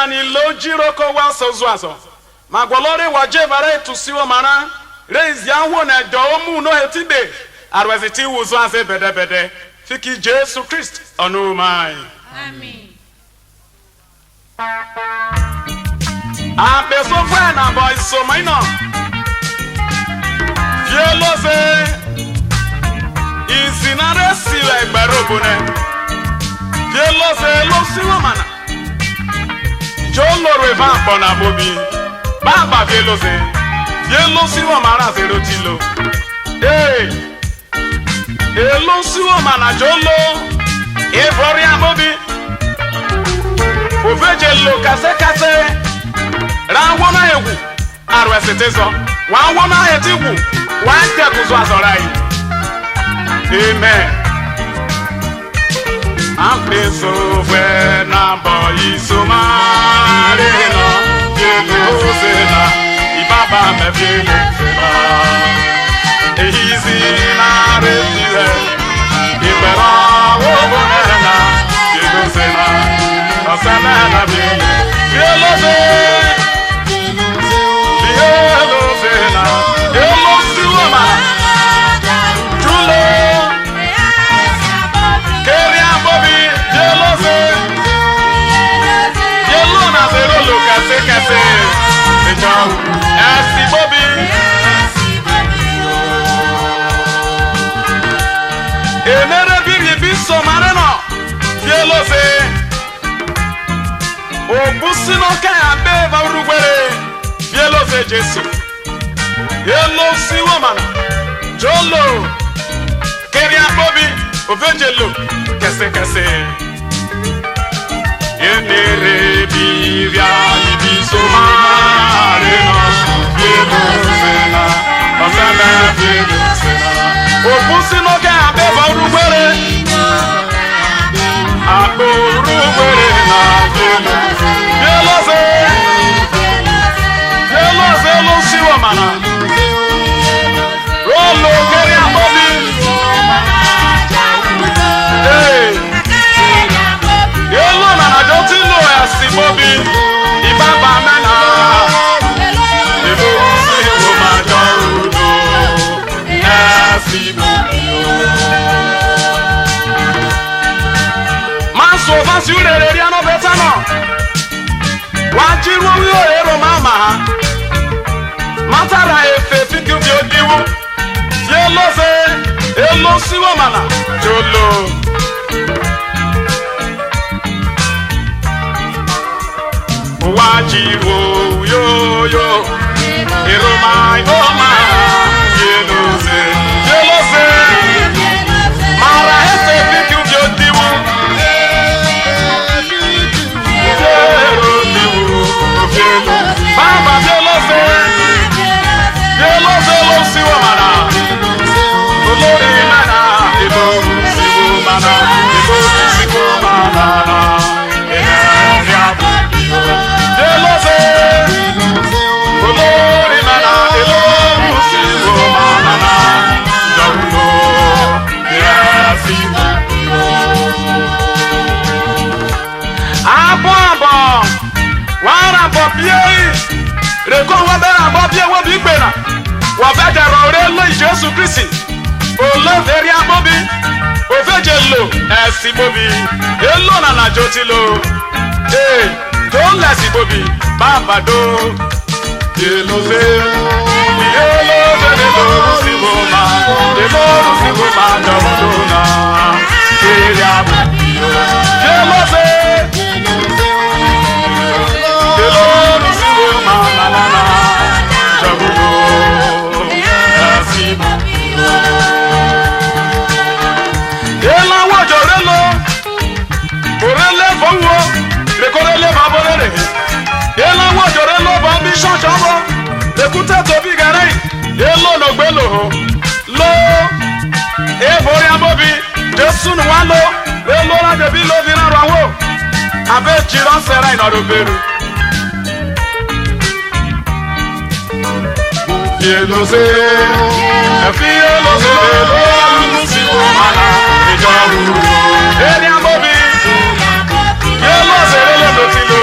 Ni lo jiro ko wa so zuazo magolore wa jebare tusiwo mara raise ya wo na do mu no hetibe arweziti wuzo ase bedebede fiki Jesus Christ onu mai Amen. Abe so fa na boy so mai no fielo se izinare siwe gbarobune fielo se lo siwo mana Jolo reva bona bobi baba vielo si wo mara zero tilo elo si wo mana jolo e floria bobi oveje lo kase ra wona egu arwa setezo wa wona etigu wa nteguzo azorai amen. Ampeso fue na boy sumarino Yelosena Ibaba me Yelosena Easy na retire Ibera wobonena Yelosena Osana na Yelosena Yelosena Yelosena Julo Kase ejawu esi bobi enere biri biso mareno fielo se obusino ka abe ba urugbere fielo se Jesu yelo si woman jolo keria bobi ovejelo kase enere bivia ibiso mareno Yelosena Osana Yelosena Opusino ke abeba urugbere Abo urugbere na Yelosena lo siwo mana Rolo keri abobi Bobi ibaba mena ebo si wo ma dorudo asi bobi maso fasi urere ri ano betano wajiru wi ero mama matara efe fiki bi odiwu Yelose elo si wo mana jolo Wajiwo yo Iroma Oma Yelose Mara ese fiku biodiwu Baba Yelose lo siwo mana Olori mana Ibo siwo mana Ibo siwo mana Jesus Christ olófẹ́rí abóbi òféje lò ẹ̀sìn bóbi èlò nànà jòtìlò tó ń lẹ̀sìn bóbi bàbá dó Yelose lórúsí bó máa dọ̀wọ́dọ̀ náà fẹ́rí abóbi Yelose lórúsí bó máa nànà. tẹ tóbi gẹrẹ èlò lògbé lòhò lò èbórí abóbi jésù ni wà lò èlò ládébí lóbi náà rọ wò abẹ jìrọ sẹrẹ ìnọdọ bẹrù. Yelo se, efi yelo se, yelo si o mana ìjọ wúro. Eni abobi, yelo se yelo lo ti lo.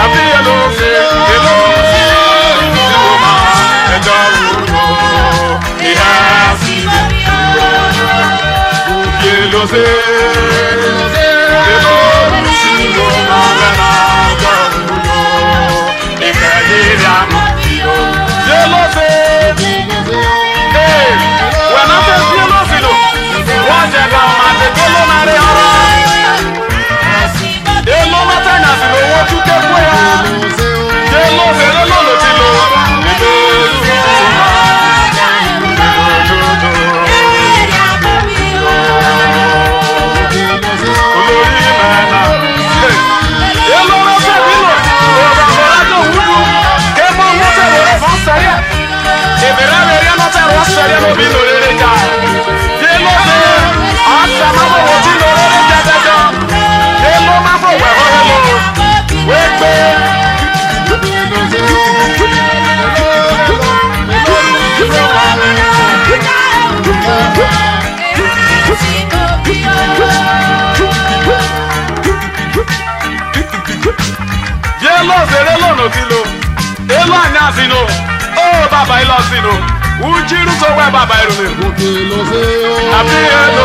Efi yelo se, yelo si o mana ìjọ wúro. Ìhà si yelo se, yelo si o mana ìjọ wúro. Ìfẹ́ yìí àná. Yelo se, when I say yelo se lo, wọ́n jẹ ká ọmọ àti gbóló náà rí ọ̀rọ̀. Yelo mẹ́ta ní àsìlò owó tún kéwé ya. Yelo se yelo lo ti lo. Olórí mẹ́ta. Yelo mẹ́ta bí lo, ọ̀rọ̀ àbọ̀lájọ́ wúdú. Kẹ́mọ́ mọ́tẹ́ wọlé fún sẹ́yẹ̀. Ìbẹ̀rẹ̀ rẹ̀ no te rosere no vino rere ja. Yelo se, asa mamo woti no rere ja ja ja. Yelo mamo we ho hello. We gbe. Yelo se relo no kilo. Elo anya sino. Oh baba ilo sino. Ujiru so we baba irun. Abi elo